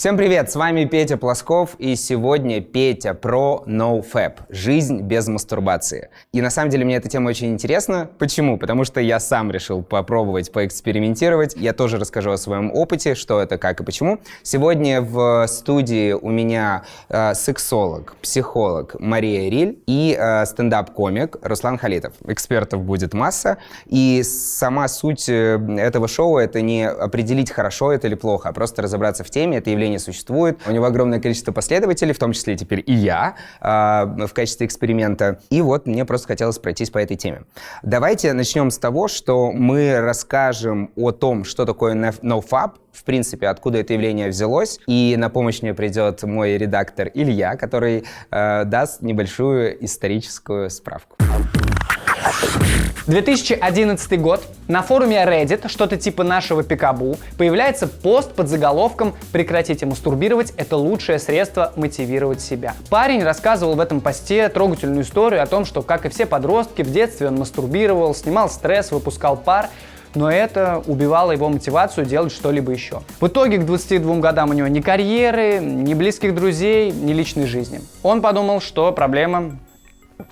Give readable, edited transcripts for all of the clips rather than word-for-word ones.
Всем привет, с вами Петя Плосков, и сегодня Петя про NoFap – жизнь без мастурбации. И на самом деле мне эта тема очень интересна. Почему? Потому что я сам решил попробовать, поэкспериментировать. Я тоже расскажу о своем опыте, что это, как и почему. Сегодня в студии у меня сексолог, психолог Мария Риль и стендап-комик Руслан Халитов. Экспертов будет масса, и сама суть этого шоу – это не определить, хорошо это или плохо, а просто разобраться в теме. Это явление существует. У него огромное количество последователей, в том числе теперь и я, в качестве эксперимента. И вот мне просто хотелось пройтись по этой теме. Давайте начнем с того, что мы расскажем о том, что такое NoFap, в принципе, откуда это явление взялось. И на помощь мне придет мой редактор Илья, который даст небольшую историческую справку. 2011 год. На форуме Reddit, что-то типа нашего Пикабу, появляется пост под заголовком «Прекратите мастурбировать, это лучшее средство мотивировать себя». Парень рассказывал в этом посте трогательную историю о том, что, как и все подростки, в детстве он мастурбировал, снимал стресс, выпускал пар, но это убивало его мотивацию делать что-либо еще. В итоге к 22 годам у него ни карьеры, ни близких друзей, ни личной жизни. Он подумал, что проблема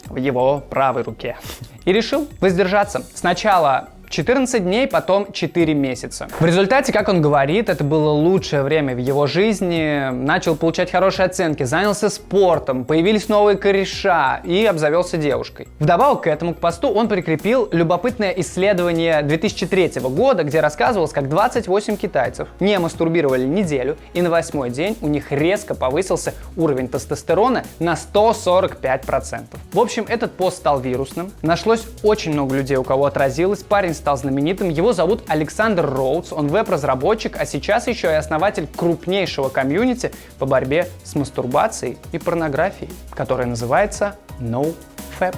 в его правой руке. И решил воздержаться. Сначала 14 дней, потом 4 месяца. В результате, как он говорит, это было лучшее время в его жизни. Начал получать хорошие оценки, занялся спортом, появились новые кореша и обзавелся девушкой. Вдобавок к этому, к посту, он прикрепил любопытное исследование 2003 года, где рассказывалось, как 28 китайцев не мастурбировали неделю, и на 8-й день у них резко повысился уровень тестостерона на 145%. В общем, этот пост стал вирусным. Нашлось очень много людей, у кого отразилось. Парень стал знаменитым. Его зовут Александр Роудс. Он веб-разработчик, а сейчас еще и основатель крупнейшего комьюнити по борьбе с мастурбацией и порнографией, которое называется NoFap.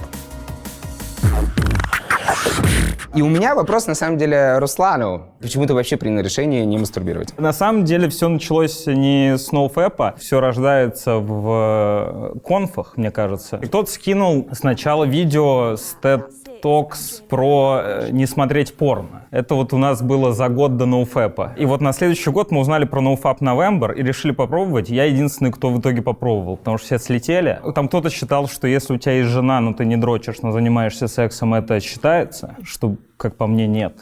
И у меня вопрос, на самом деле, Руслану. Почему ты вообще принял решение не мастурбировать? На самом деле все началось не с NoFap, все рождается в конфах, мне кажется. Кто-то скинул сначала видео с TED Talks про не смотреть порно. Это вот у нас было за год до NoFap. И вот на следующий год мы узнали про NoFap November и решили попробовать. Я единственный, кто в итоге попробовал, потому что все слетели. Там кто-то считал, что если у тебя есть жена, но ты не дрочишь, но занимаешься сексом, это считается, что, как по мне, нет.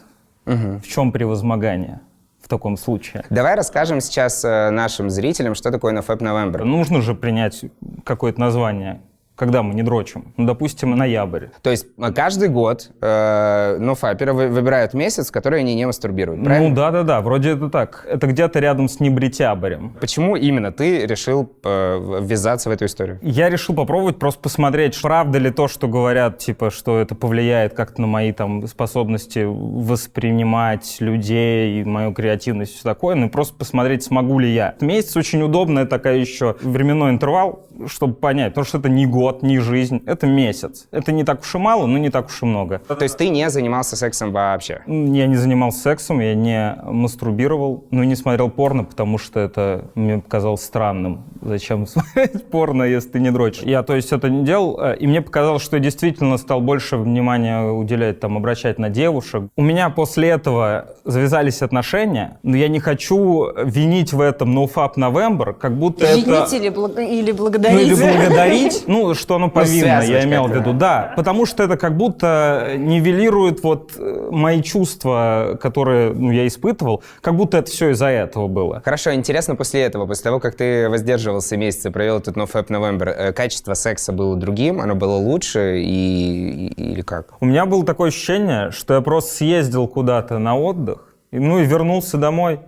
В чем превозмогание в таком случае? Давай расскажем сейчас нашим зрителям, что такое NoFap November. Нужно же принять какое-то название. Когда мы не дрочим? Ну, допустим, ноябрь. То есть каждый год нофаперы выбирают месяц, в который они не мастурбируют, правильно? Ну да, вроде это так. Это где-то рядом с небритябрем. Почему именно ты решил ввязаться в эту историю? Я решил попробовать просто посмотреть, правда ли то, что говорят, типа, что это повлияет как-то на мои там способности воспринимать людей, мою креативность и все такое, ну и просто посмотреть, смогу ли я. Месяц очень удобная такая еще временной интервал, чтобы понять, потому что это не год, не жизнь, это месяц. Это не так уж и мало, но не так уж и много. То есть ты не занимался сексом вообще? Я не занимался сексом, я не мастурбировал, но и не смотрел порно, потому что это мне показалось странным. Зачем смотреть порно, если ты не дрочишь? Я, то есть, это не делал, и мне показалось, что я действительно стал больше внимания уделять, там, обращать на девушек. У меня после этого завязались отношения, но я не хочу винить в этом NoFap November, как будто винить это... или благодарить? Ну, или благодарить, ну, что оно повинно, я имел в виду, да. да. Потому что это как будто нивелирует вот мои чувства, которые, ну, я испытывал, как будто это все из-за этого было. Хорошо, интересно после этого, после того, как ты воздерживался месяц и провел этот NoFap November, качество секса было другим, оно было лучше или как? У меня было такое ощущение, что я просто съездил куда-то на отдых, ну и вернулся домой.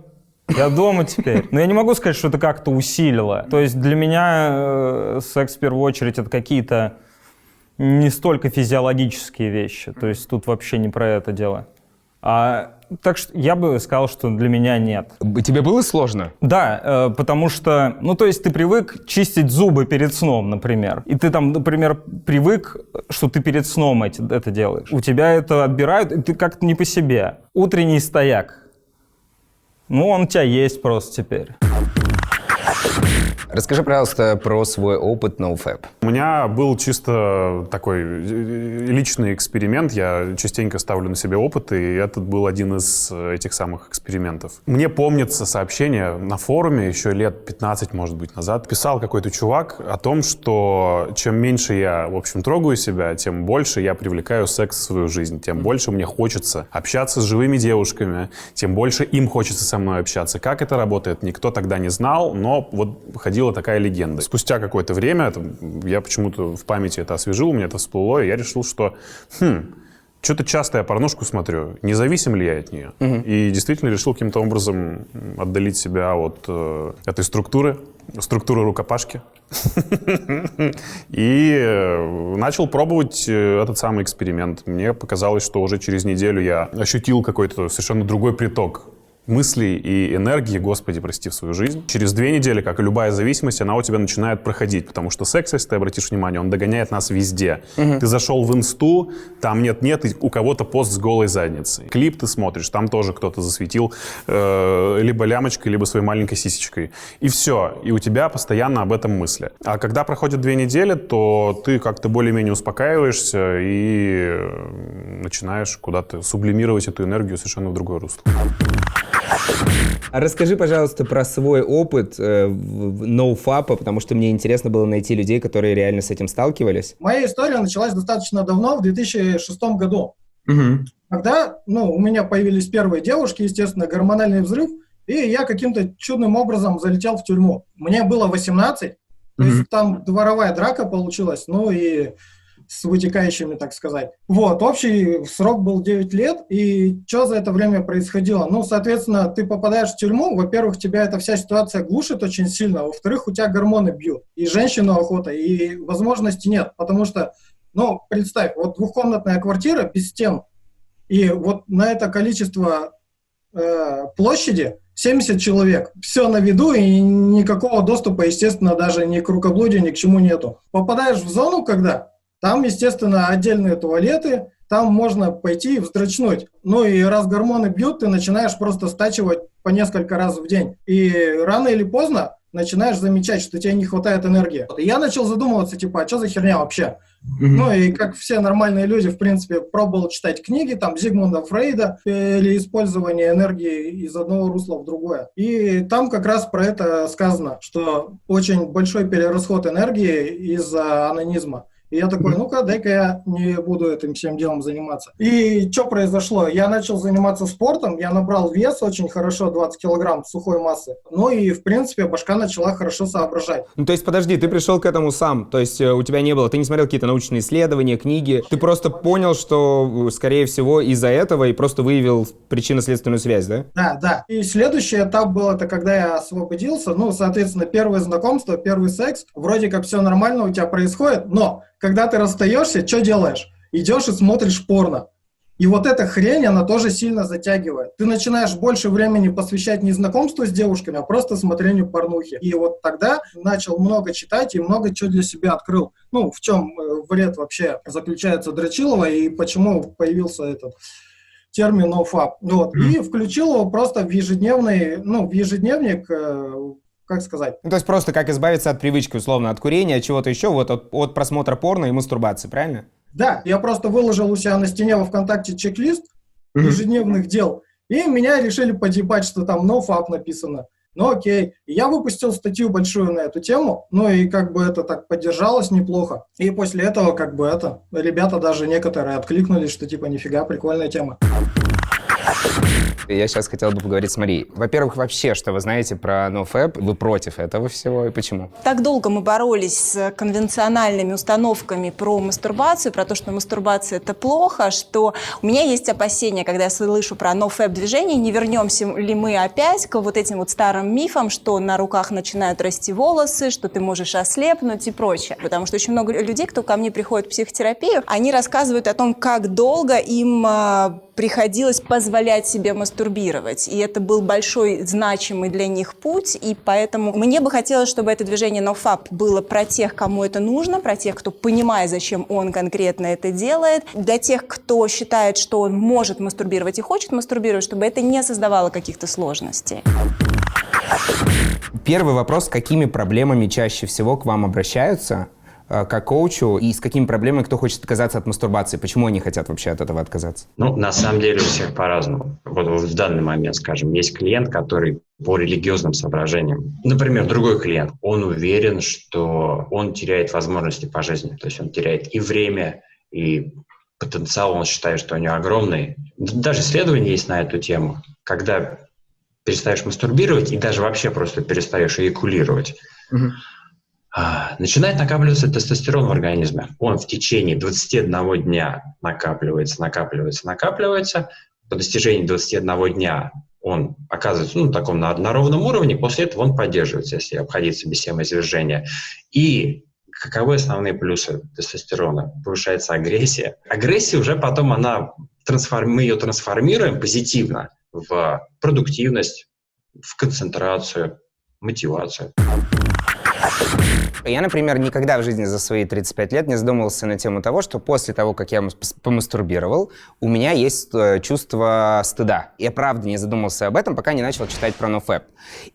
Я дома теперь. Но я не могу сказать, что это как-то усилило. То есть для меня секс в первую очередь это какие-то не столько физиологические вещи. То есть тут вообще не про это дело. Так что я бы сказал, что для меня нет. Тебе было сложно? Да, потому что, ну то есть ты привык чистить зубы перед сном, например. И ты там, например, привык, что ты перед сном это делаешь. У тебя это отбирают, и ты как-то не по себе. Утренний стояк. Ну, он у тебя есть просто теперь. Расскажи, пожалуйста, про свой опыт NoFap. У меня был чисто такой личный эксперимент. Я частенько ставлю на себе опыты, и этот был один из этих самых экспериментов. Мне помнится сообщение на форуме еще лет 15, может быть, назад. Писал какой-то чувак о том, что чем меньше я, в общем, трогаю себя, тем больше я привлекаю секс в свою жизнь, тем больше мне хочется общаться с живыми девушками, тем больше им хочется со мной общаться. Как это работает, никто тогда не знал, но вот ходила такая легенда. Спустя какое-то время, я почему-то в памяти это освежил, у меня это всплыло, и я решил, что что-то часто я порнушку смотрю, не зависим ли я от нее? И действительно решил каким-то образом отдалить себя от этой структуры рукопашки. И начал пробовать этот самый эксперимент. Мне показалось, что уже через неделю я ощутил какой-то совершенно другой приток мыслей и энергии, Господи, прости, в свою жизнь. Через 2 недели, как и любая зависимость, она у тебя начинает проходить, потому что секс, если ты обратишь внимание, он догоняет нас везде. Ты зашел в инсту, там нет-нет, и у кого-то пост с голой задницей. Клип ты смотришь, там тоже кто-то засветил либо лямочкой, либо своей маленькой сисечкой. И все, и у тебя постоянно об этом мысли. А когда проходит 2 недели, то ты как-то более-менее успокаиваешься и начинаешь куда-то сублимировать эту энергию совершенно в другое русло. А расскажи, пожалуйста, про свой опыт NoFap, потому что мне интересно было найти людей, которые реально с этим сталкивались. Моя история началась достаточно давно, в 2006 году. Когда у меня появились первые девушки, естественно, гормональный взрыв, и я каким-то чудным образом залетел в тюрьму. Мне было 18, то есть там дворовая драка получилась, и с вытекающими, так сказать. Общий срок был 9 лет, и что за это время происходило? Соответственно, ты попадаешь в тюрьму, во-первых, тебя эта вся ситуация глушит очень сильно, во-вторых, у тебя гормоны бьют, и женщину охота, и возможности нет, потому что, представь, двухкомнатная квартира без стен, и на это количество площади 70 человек. Все на виду, и никакого доступа, естественно, даже ни к рукоблудию, ни к чему нету. Попадаешь в зону, когда там, естественно, отдельные туалеты, там можно пойти и вздрочнуть. И раз гормоны бьют, ты начинаешь просто стачивать по несколько раз в день. И рано или поздно начинаешь замечать, что тебе не хватает энергии. И я начал задумываться, а что за херня вообще? И как все нормальные люди, в принципе, пробовал читать книги, Зигмунда Фрейда, или использование энергии из одного русла в другое. И там как раз про это сказано, что очень большой перерасход энергии из-за анонизма. И я такой, дай-ка я не буду этим всем делом заниматься. И что произошло? Я начал заниматься спортом, я набрал вес очень хорошо, 20 килограмм сухой массы. И, в принципе, башка начала хорошо соображать. То есть, подожди, ты пришел к этому сам, то есть у тебя не было, ты не смотрел какие-то научные исследования, книги, ты просто понял, что, скорее всего, из-за этого и просто выявил причинно-следственную связь, да? Да. И следующий этап был, это когда я освободился, соответственно, первое знакомство, первый секс, вроде как все нормально у тебя происходит, но когда ты расстаешься, что делаешь? Идешь и смотришь порно. И эта хрень, она тоже сильно затягивает. Ты начинаешь больше времени посвящать не знакомству с девушками, а просто смотрению порнухи. И тогда начал много читать и много чего для себя открыл. В чем вред вообще заключается Дрочилова и почему появился этот термин NoFap. И включил его просто в ежедневник, как сказать? То есть просто как избавиться от привычки, условно, от курения, от чего-то еще, от просмотра порно и мастурбации, правильно? Да, я просто выложил у себя на стене во ВКонтакте чек-лист ежедневных дел, и меня решили подъебать, что там NoFap написано. Окей. И я выпустил статью большую на эту тему, и это так поддержалось неплохо. И после этого ребята даже некоторые откликнулись, что нифига, прикольная тема. Я сейчас хотел бы поговорить с Марией. Во-первых, вообще, что вы знаете про NoFap? Вы против этого всего и почему? Так долго мы боролись с конвенциональными установками про мастурбацию, про то, что мастурбация – это плохо, что у меня есть опасения, когда я слышу про NoFap движение, не вернемся ли мы опять к этим старым мифам, что на руках начинают расти волосы, что ты можешь ослепнуть и прочее. Потому что очень много людей, кто ко мне приходит в психотерапию, они рассказывают о том, как долго им приходилось позволять себе мастурбировать. И это был большой, значимый для них путь, и поэтому мне бы хотелось, чтобы это движение NoFap было про тех, кому это нужно, про тех, кто понимает, зачем он конкретно это делает, для тех, кто считает, что он может мастурбировать и хочет мастурбировать, чтобы это не создавало каких-то сложностей. Первый вопрос: какими проблемами чаще всего к вам обращаются как коучу, и с какими проблемами кто хочет отказаться от мастурбации? Почему они хотят вообще от этого отказаться? Ну, на самом деле у всех по-разному. Вот в данный момент, скажем, есть клиент, который по религиозным соображениям. Например, другой клиент, он уверен, что он теряет возможности по жизни. То есть он теряет и время, и потенциал, он считает, что у него огромный. Даже исследования есть на эту тему. Когда перестаешь мастурбировать и даже вообще просто перестаешь эякулировать, начинает накапливаться тестостерон в организме. Он в течение 21 дня накапливается. По достижении 21 дня он оказывается на таком на ровном уровне, после этого он поддерживается, если обходиться без семяизвержения. И каковы основные плюсы тестостерона? Повышается агрессия. Агрессия уже потом, мы ее трансформируем позитивно в продуктивность, в концентрацию, мотивацию. Я, например, никогда в жизни за свои 35 лет не задумывался на тему того, что после того, как я помастурбировал, у меня есть чувство стыда. Я правда не задумывался об этом, пока не начал читать про NoFap.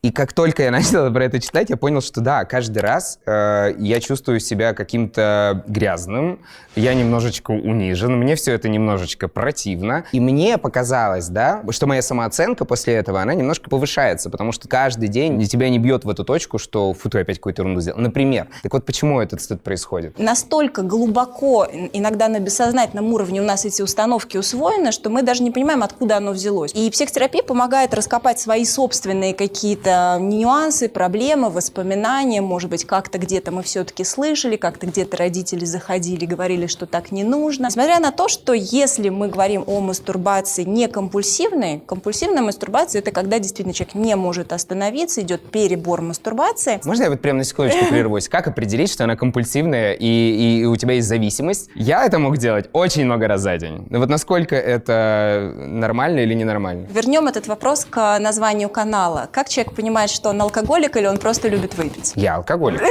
И как только я начал про это читать, я понял, что да, каждый раз я чувствую себя каким-то грязным, я немножечко унижен, мне все это немножечко противно. И мне показалось, да, что моя самооценка после этого, она немножко повышается, потому что каждый день тебя не бьет в эту точку, что фу, ты опять какую-то ерунду сделал. Например. Так вот, почему этот стыд происходит? Настолько глубоко, иногда на бессознательном уровне у нас эти установки усвоены, что мы даже не понимаем, откуда оно взялось. И психотерапия помогает раскопать свои собственные какие-то нюансы, проблемы, воспоминания. Может быть, как-то где-то мы все-таки слышали, как-то где-то родители заходили, говорили, что так не нужно. Несмотря на то, что если мы говорим о мастурбации не компульсивной, компульсивная мастурбация – это когда действительно человек не может остановиться, идет перебор мастурбации. Можно я вот прямо на секундочку прервусь? Как определить, что она компульсивная и у тебя есть зависимость? Я это мог делать очень много раз за день. Но вот насколько это нормально или ненормально? Вернем этот вопрос к названию канала. Как человек понимает, что он алкоголик или он просто любит выпить? Я алкоголик.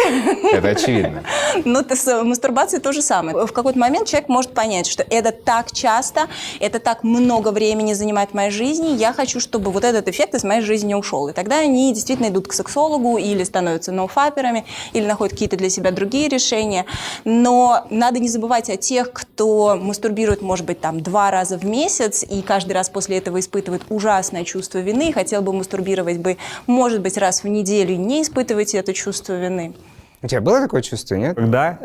Это очевидно. Ну, с мастурбацией то же самое. В какой-то момент человек может понять, что это так часто, это так много времени занимает в моей жизни, я хочу, чтобы вот этот эффект из моей жизни ушел. И тогда они действительно идут к сексологу или становятся ноуфаперами, или находят какие-то для себя другие решения. Но надо не забывать о тех, кто мастурбирует, может быть, 2 раза в месяц, и каждый раз после этого испытывает ужасное чувство вины, хотел бы мастурбировать может быть, раз в неделю, и не испытывать это чувство вины. У тебя было такое чувство, нет? Когда,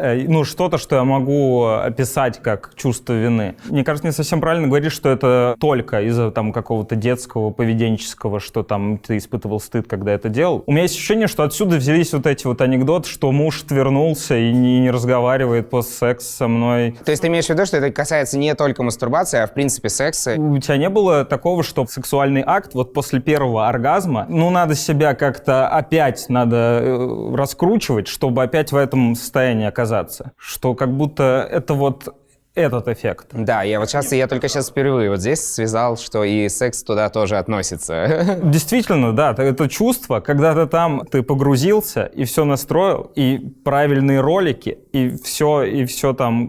что-то, что я могу описать как чувство вины. Мне кажется, не совсем правильно говорить, что это только из-за какого-то детского, поведенческого, что ты испытывал стыд, когда это делал. У меня есть ощущение, что отсюда взялись эти анекдоты, что муж отвернулся и не разговаривает после секса со мной. То есть ты имеешь в виду, что это касается не только мастурбации, а в принципе секса? У тебя не было такого, что сексуальный акт после первого оргазма, надо себя как-то опять раскручивать, чтобы опять в этом состоянии оказаться. Что как будто это этот эффект. Да, я только сейчас впервые здесь связал, что и секс туда тоже относится. Действительно, да, это чувство, когда ты погрузился и все настроил, и правильные ролики, и все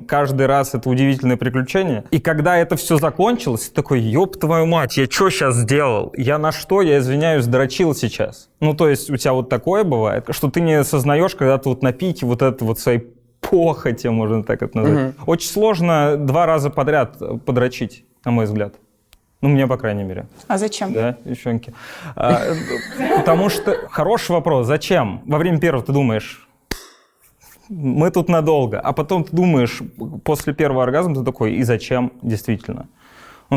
каждый раз это удивительное приключение. И когда это все закончилось, ты такой, ёб твою мать, я что сейчас сделал? Я извиняюсь, дрочил сейчас. То есть у тебя такое бывает, что ты не осознаешь, когда ты на пике своей похоти, можно так это назвать. Очень сложно 2 раза подряд подрочить, на мой взгляд. Мне, по крайней мере. А зачем? Да, девчонки. Потому что... Хороший вопрос. Зачем? Во время первого ты думаешь, мы тут надолго. А потом ты думаешь, после первого оргазма ты такой, и зачем действительно?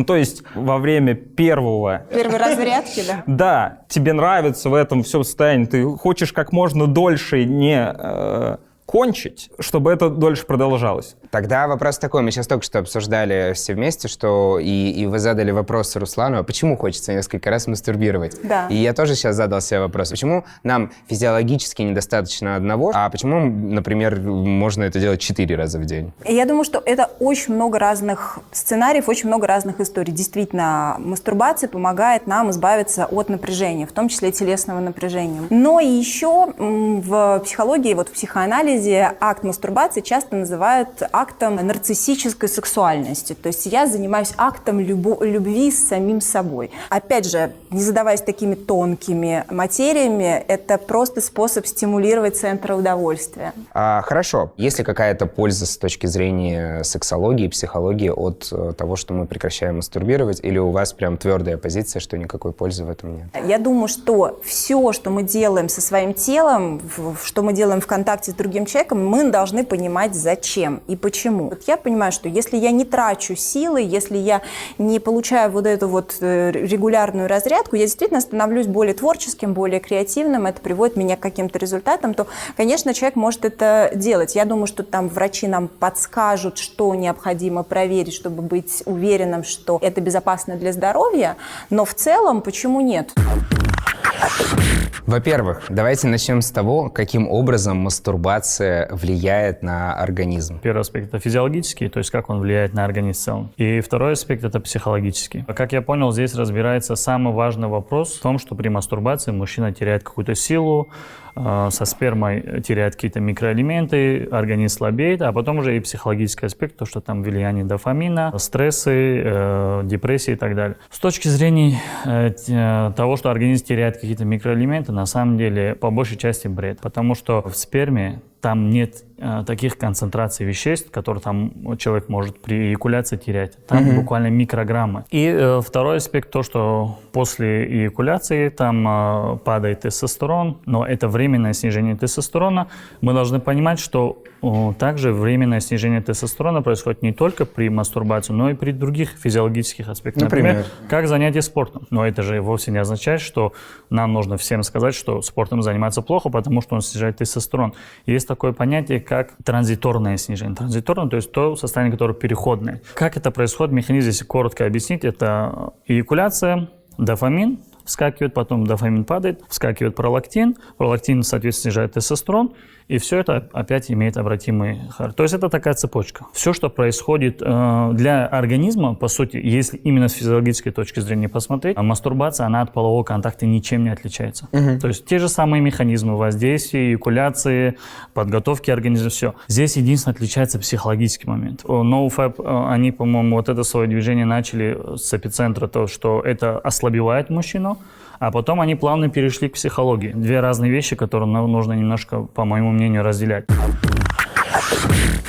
То есть во время первой разрядки, да? Да, тебе нравится в этом все состоянии. Ты хочешь как можно дольше не кончить, чтобы это дольше продолжалось. Тогда вопрос такой. Мы сейчас только что обсуждали все вместе, что и вы задали вопрос Руслану, а почему хочется несколько раз мастурбировать? Да. И я тоже сейчас задал себе вопрос. Почему нам физиологически недостаточно одного, а почему, например, можно это делать 4 раза в день? Я думаю, что это очень много разных сценариев, очень много разных историй. Действительно, мастурбация помогает нам избавиться от напряжения, в том числе телесного напряжения. Но еще в психологии, в психоанализе Западе акт мастурбации часто называют актом нарциссической сексуальности. То есть я занимаюсь актом любви с самим собой. Опять же, не задаваясь такими тонкими материями, это просто способ стимулировать центры удовольствия. Хорошо. Есть ли какая-то польза с точки зрения сексологии, психологии от того, что мы прекращаем мастурбировать? Или у вас прям твердая позиция, что никакой пользы в этом нет? Я думаю, что все, что мы делаем со своим телом, что мы делаем в контакте с другим человеком, мы должны понимать, зачем и почему. Вот я понимаю, что если я не трачу силы, если я не получаю вот эту вот регулярную разрядку, я действительно становлюсь более творческим, более креативным, это приводит меня к каким-то результатам, то, конечно, человек может это делать. Я думаю, что там врачи нам подскажут, что необходимо проверить, чтобы быть уверенным, что это безопасно для здоровья, но в целом почему нет? Во-первых, давайте начнем с того, каким образом мастурбация влияет на организм. Первый аспект — это физиологический, то есть как он влияет на организм в целом. И второй аспект — это психологический. Как я понял, здесь разбирается самый важный вопрос в том, что при мастурбации мужчина теряет какую-то силу, со спермой теряет какие-то микроэлементы, организм слабеет, а потом уже и психологический аспект, то, что там влияние дофамина, стрессы, депрессии и так далее. С точки зрения того, что организм теряет какие-то микроэлементы, на самом деле по большей части бред, потому что в сперме там нет таких концентраций веществ, которые там человек может при эякуляции терять. Там буквально микрограммы. И второй аспект, то, что после эякуляции там падает тестостерон, но это временное снижение тестостерона. Мы должны понимать, что также временное снижение тестостерона происходит не только при мастурбации, но и при других физиологических аспектах. Например, как занятие спортом. Но это же вовсе не означает, что нам нужно всем сказать, что спортом заниматься плохо, потому что он снижает тестостерон. Есть такое понятие, как транзиторное снижение. Транзиторное, то есть то состояние, которое переходное. Как это происходит, механизм, если коротко объяснить, это эякуляция, дофамин вскакивает, потом дофамин падает, вскакивает пролактин, соответственно, снижает тестостерон, и все это опять имеет обратимый характер. То есть это такая цепочка. Все, что происходит для организма, по сути, если именно с физиологической точки зрения посмотреть, мастурбация, она от полового контакта ничем не отличается. То есть те же самые механизмы воздействия, эякуляции, подготовки организма, все. Здесь единственное отличается психологический момент. NoFap, они, по-моему, вот это свое движение начали с эпицентра, то, что это ослабевает мужчину, а потом они плавно перешли к психологии. Две разные вещи, которые нужно немножко, по моему мнению, разделять.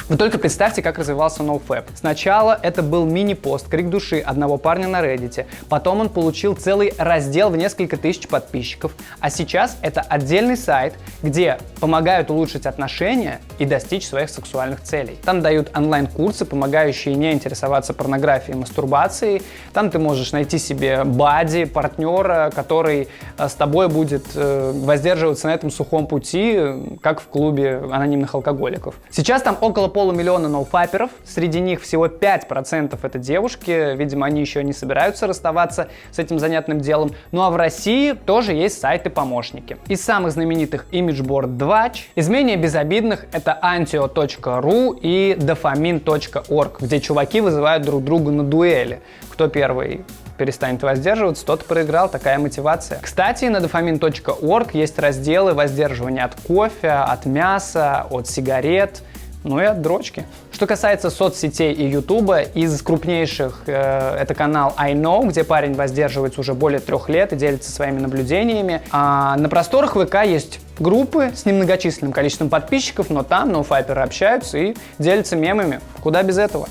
Вы только представьте, как развивался NoFap. Сначала это был мини-пост, крик души одного парня на Reddit. Потом он получил целый раздел в несколько тысяч подписчиков. А сейчас это отдельный сайт, где помогают улучшить отношения и достичь своих сексуальных целей. Там дают онлайн-курсы, помогающие не интересоваться порнографией и мастурбацией. Там ты можешь найти себе бадди, партнера, который с тобой будет воздерживаться на этом сухом пути, как в клубе анонимных алкоголиков. Сейчас там около 500 000 ноуфаперов, среди них всего 5% это девушки, видимо, они еще не собираются расставаться с этим занятным делом. Ну а в России тоже есть сайты-помощники. Из самых знаменитых имиджборд Двач, из менее безобидных это antio.ru и dofamin.org, где чуваки вызывают друг друга на дуэли. Кто первый перестанет воздерживаться, тот проиграл, такая мотивация. Кстати, на dofamin.org есть разделы воздерживания от кофе, от мяса, от сигарет, ну и от дрочки. Что касается соцсетей и Ютуба, из крупнейших это канал iKnow, где парень воздерживается уже более 3 лет и делится своими наблюдениями. А на просторах ВК есть группы с немногочисленным количеством подписчиков, но там ноуфаперы общаются и делятся мемами. Куда без этого?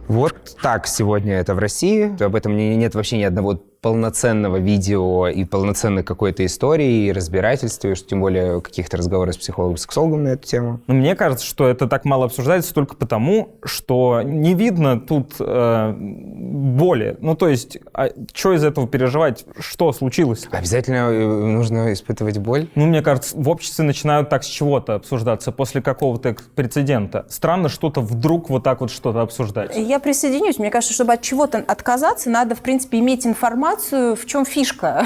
Вот так сегодня это в России. Об этом нет вообще ни одного полноценного видео и полноценной какой-то истории и разбирательства, и тем более каких-то разговоров с психологом, сексологом на эту тему. Но мне кажется, что это так мало обсуждается только потому, что не видно тут боли. Ну, то есть, что из этого переживать? Что случилось? Обязательно нужно испытывать боль? Ну, мне кажется, в обществе начинают так с чего-то обсуждаться после какого-то прецедента. Странно что-то вдруг вот так вот что-то обсуждать. Я присоединюсь. Мне кажется, чтобы от чего-то отказаться, надо, в принципе, иметь информацию, мастурбацию, в чем фишка?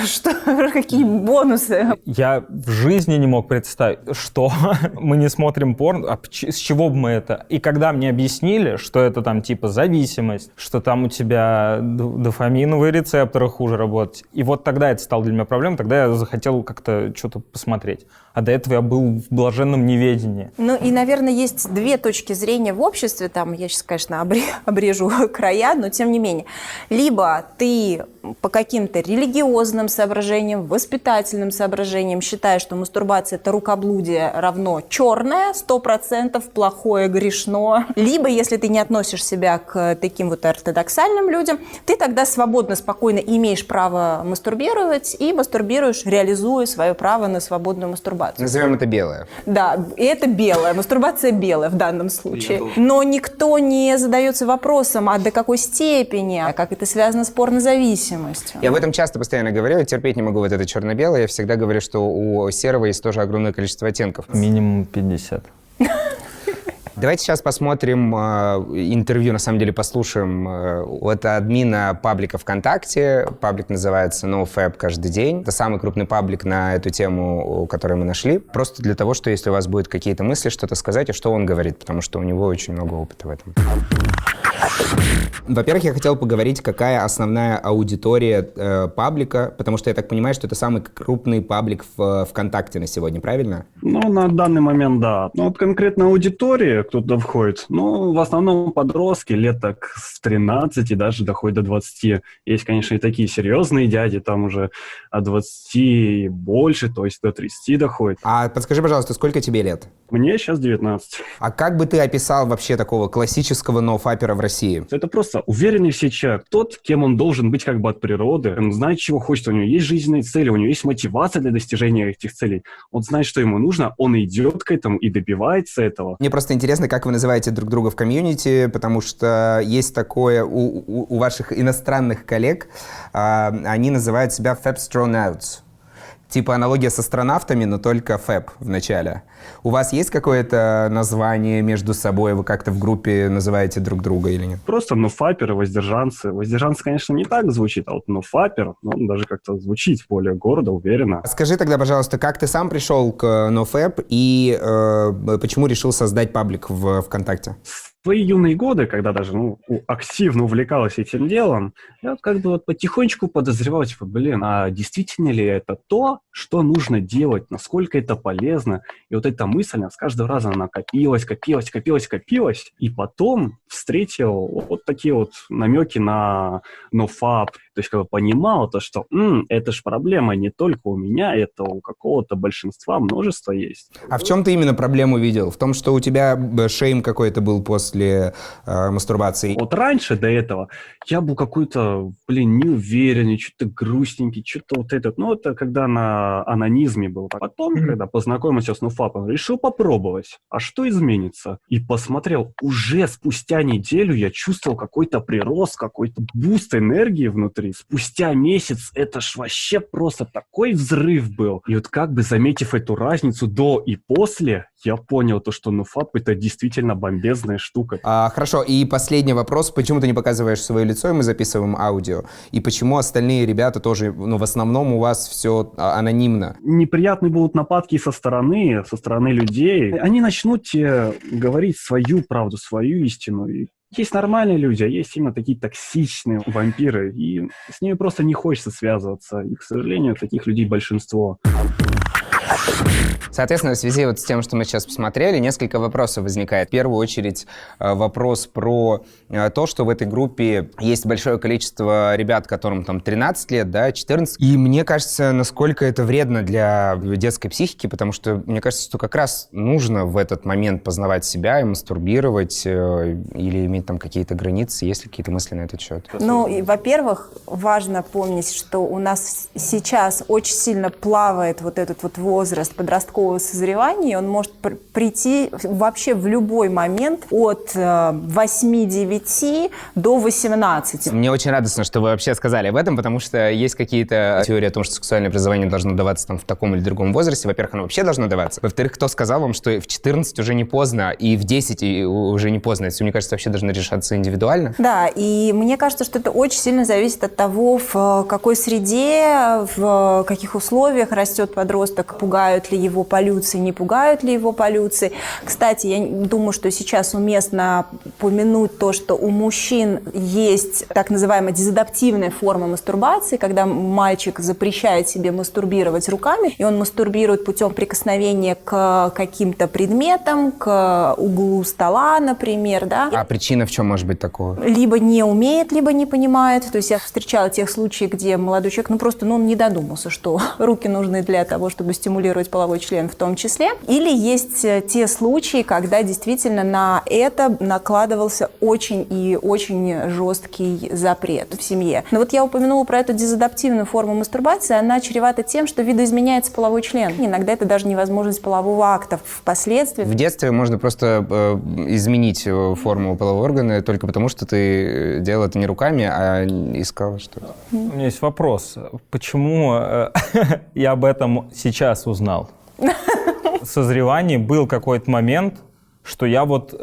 Какие бонусы? Я в жизни не мог представить, что мы не смотрим порно, с чего бы мы это? И когда мне объяснили, что это там типа зависимость, что там у тебя дофаминовые рецепторы хуже работать, и вот тогда это стало для меня проблемой, тогда я захотел как-то что-то посмотреть. А до этого я был в блаженном неведении. Ну и, наверное, есть две точки зрения в обществе, там я сейчас, конечно, обрежу края, но тем не менее. Либо ты по каким-то религиозным соображениям, воспитательным соображениям считаешь, что мастурбация – это рукоблудие равно черное, 100% плохое, грешно. Либо, если ты не относишь себя к таким вот ортодоксальным людям, ты тогда свободно, спокойно имеешь право мастурбировать и мастурбируешь, реализуя свое право на свободную мастурбацию. Назовем это белое. Да, и это белое, мастурбация белая в данном случае. Но никто не задается вопросом, а до какой степени, а как это связано с порнозависимостью. Я об этом часто постоянно говорю, я терпеть не могу вот это черно-белое. Я всегда говорю, что у серого есть тоже огромное количество оттенков. Минимум 50. Давайте сейчас посмотрим интервью, на самом деле послушаем от админа паблика ВКонтакте. Паблик называется NoFap каждый день. Это самый крупный паблик на эту тему, который мы нашли. Просто для того, что если у вас будут какие-то мысли, что-то сказать, и что он говорит, потому что у него очень много опыта в этом. Во-первых, я хотел поговорить, какая основная аудитория паблика, потому что я так понимаю, что это самый крупный паблик в ВКонтакте на сегодня, правильно? Ну, на данный момент, да. Ну, вот конкретно аудитория, кто туда входит, ну, в основном подростки, лет так с 13 даже доходит до 20. Есть, конечно, и такие серьезные дяди, там уже от 20 и больше, то есть до 30 доходит. А подскажи, пожалуйста, сколько тебе лет? Мне сейчас 19. А как бы ты описал вообще такого классического ноуфапера в России? Это просто уверенный в себе человек. Тот, кем он должен быть как бы от природы. Он знает, чего хочет. У него есть жизненные цели, у него есть мотивация для достижения этих целей. Он знает, что ему нужно, он идет к этому и добивается этого. Мне просто интересно, как вы называете друг друга в комьюнити, потому что есть такое у ваших иностранных коллег, они называют себя Fabstronauts. Типа аналогия с астронавтами, но только фэб в начале. У вас есть какое-то название между собой? Вы как-то в группе называете друг друга или нет? Просто нофаперы, воздержанцы. Воздержанцы, конечно, не так звучит, а вот нофапер, он даже как-то звучит более гордо, уверенно. Скажи тогда, пожалуйста, как ты сам пришел к NoFap и почему решил создать паблик в ВКонтакте? В свои юные годы, когда даже активно увлекался этим делом, я вот как бы вот потихонечку подозревал, типа, а действительно ли это то, что нужно делать, насколько это полезно? И вот эта мысль, она с каждого раза она копилась, и потом встретил вот такие вот намеки на NoFap, то есть как бы понимал то, что это же проблема не только у меня, это у какого-то большинства, множества есть. А в чем ты именно проблему видел? В том, что у тебя шейм какой-то был после мастурбации? Вот раньше, до этого, я был какой-то, неуверенный, что-то грустненький, что-то вот это. Ну, это когда на анонизме был. А потом, когда познакомился с NoFap, решил попробовать. А что изменится? И посмотрел, уже спустя неделю я чувствовал какой-то прирост, какой-то буст энергии внутри. Спустя месяц это ж вообще просто такой взрыв был. И вот как бы заметив эту разницу до и после, я понял то, что NoFap это действительно бомбезная штука. Хорошо, и последний вопрос. Почему ты не показываешь свое лицо, и мы записываем аудио? И почему остальные ребята тоже, в основном у вас все анонимно? Неприятные будут нападки со стороны людей. Они начнут тебе говорить свою правду, свою истину. И есть нормальные люди, а есть именно такие токсичные вампиры. И с ними просто не хочется связываться. И, к сожалению, таких людей большинство. Соответственно, в связи вот с тем, что мы сейчас посмотрели, несколько вопросов возникает. В первую очередь вопрос про то, что в этой группе есть большое количество ребят, которым там 13 лет, да, 14. И мне кажется, насколько это вредно для детской психики, потому что мне кажется, что как раз нужно в этот момент познавать себя и мастурбировать или иметь там какие-то границы. Есть ли какие-то мысли на этот счет? Ну, и, во-первых, важно помнить, что у нас сейчас очень сильно плавает вот этот вот возраст подросткового созревания, он может прийти вообще в любой момент от 8-9 до 18. Мне очень радостно, что вы вообще сказали об этом, потому что есть какие-то теории о том, что сексуальное образование должно даваться там в таком или другом возрасте. Во-первых, оно вообще должно даваться. Во-вторых, кто сказал вам, что в 14 уже не поздно, и в 10 уже не поздно? Это, мне кажется, вообще должно решаться индивидуально. Да, и мне кажется, что это очень сильно зависит от того, в какой среде, в каких условиях растет подросток, пугают ли его полюции, не пугают ли его полюции. Кстати, я думаю, что сейчас уместно помянуть то, что у мужчин есть так называемая дезадаптивная форма мастурбации, когда мальчик запрещает себе мастурбировать руками, и он мастурбирует путем прикосновения к каким-то предметам, к углу стола, например, да. А причина в чем может быть такого? Либо не умеет, либо не понимает. То есть я встречала тех случаев, где молодой человек, он не додумался, что руки нужны для того, чтобы стимулировать половой член в том числе. Или есть те случаи, когда действительно на это накладывался очень и очень жесткий запрет в семье. Но вот я упомянула про эту дезадаптивную форму мастурбации, она чревата тем, что видоизменяется половой член. Иногда это даже невозможность полового акта впоследствии. В детстве можно просто изменить форму полового органа только потому, что ты делал это не руками, а искал что-то. У меня есть вопрос. Почему я об этом сейчас узнал? В созревании был какой-то момент, что я вот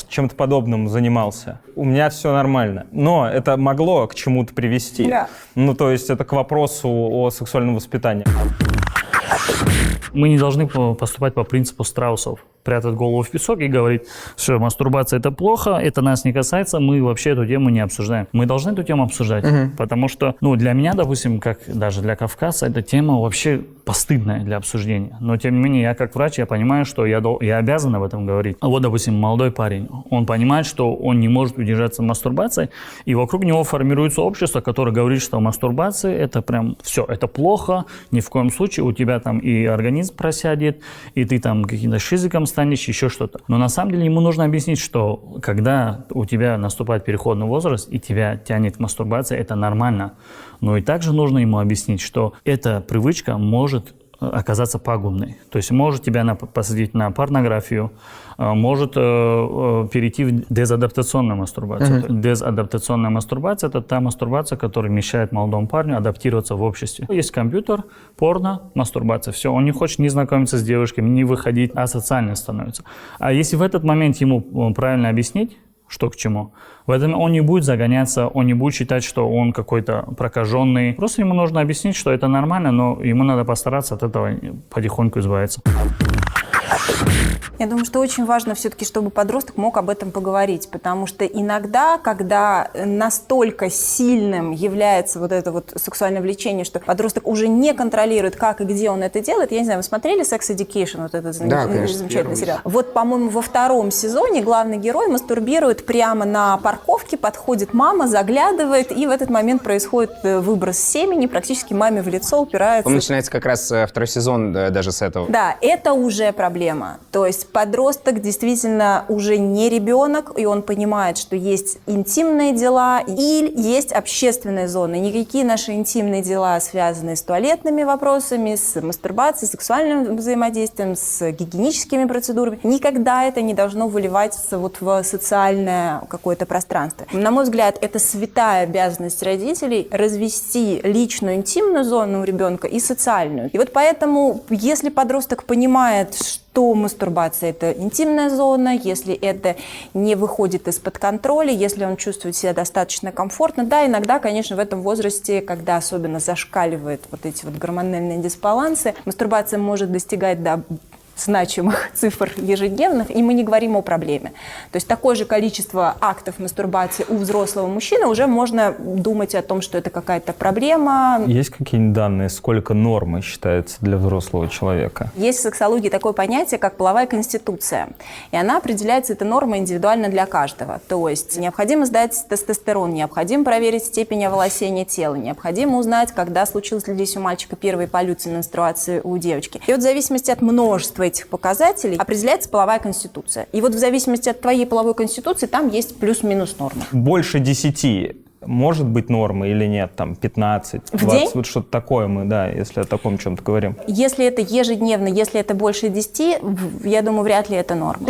чем-то подобным занимался. У меня все нормально. Но это могло к чему-то привести. Да. Ну, то есть это к вопросу о сексуальном воспитании. Мы не должны поступать по принципу страусов. Прятать голову в песок и говорить, что мастурбация это плохо, это нас не касается, мы вообще эту тему не обсуждаем. Мы должны эту тему обсуждать, потому что, для меня, допустим, как даже для кавказца, эта тема вообще постыдная для обсуждения. Но, тем не менее, я как врач, я понимаю, что я обязан об этом говорить. Вот, допустим, молодой парень, он понимает, что он не может удержаться от мастурбации, и вокруг него формируется общество, которое говорит, что мастурбация это прям все, это плохо, ни в коем случае у тебя там и организм просядет, и ты там каким-то шизиком станешь, еще что-то. Но на самом деле ему нужно объяснить, что когда у тебя наступает переходный возраст и тебя тянет к мастурбации, это нормально. Но и также нужно ему объяснить, что эта привычка может оказаться пагубной. То есть может тебя посадить на порнографию, может перейти в дезадаптационную мастурбацию. Дезадаптационная мастурбация – это та мастурбация, которая мешает молодому парню адаптироваться в обществе. Есть компьютер, порно, мастурбация. Все, он не хочет ни знакомиться с девушками, ни выходить, а социальным становится. А если в этот момент ему правильно объяснить, что к чему, в этом он не будет загоняться, он не будет считать, что он какой-то прокаженный. Просто ему нужно объяснить, что это нормально, но ему надо постараться от этого потихоньку избавиться. Я думаю, что очень важно все-таки, чтобы подросток мог об этом поговорить, потому что иногда, когда настолько сильным является вот это вот сексуальное влечение, что подросток уже не контролирует, как и где он это делает. Я не знаю, вы смотрели Sex Education, вот этот замечательный сериал? Вот, по-моему, во 2-м сезоне главный герой мастурбирует прямо на парковке, подходит мама, заглядывает, и в этот момент происходит выброс семени, практически маме в лицо упирается. Он начинается как раз 2-й сезон даже с этого. Да, это уже проблема. То есть подросток действительно уже не ребенок, и он понимает, что есть интимные дела и есть общественные зоны. Никакие наши интимные дела, связанные с туалетными вопросами, с мастурбацией, сексуальным взаимодействием, с гигиеническими процедурами, никогда это не должно выливаться вот в социальное какое-то пространство. На мой взгляд, это святая обязанность родителей развести личную интимную зону у ребенка и социальную. И вот поэтому, если подросток понимает, что мастурбация – это интимная зона, если это не выходит из-под контроля, если он чувствует себя достаточно комфортно. Да, иногда, конечно, в этом возрасте, когда особенно зашкаливают вот эти вот гормональные дисбалансы, мастурбация может достигать до значимых цифр ежедневных, и мы не говорим о проблеме. То есть такое же количество актов мастурбации у взрослого мужчины уже можно думать о том, что это какая-то проблема. Есть какие-нибудь данные, сколько нормы считается для взрослого человека? Есть в сексологии такое понятие, как половая конституция. И она определяется, эта норма индивидуально для каждого. То есть необходимо сдать тестостерон, необходимо проверить степень оволосения тела, необходимо узнать, когда случилось ли здесь у мальчика первые полюции менструации у девочки. И вот в зависимости от множества этих показателей определяется половая конституция. И вот в зависимости от твоей половой конституции там есть плюс-минус нормы. Больше 10 может быть нормой или нет, там 15, 20, день? вот что-то такое мы, да, если о таком чем-то говорим. Если это ежедневно, если это больше 10, я думаю, вряд ли это норма.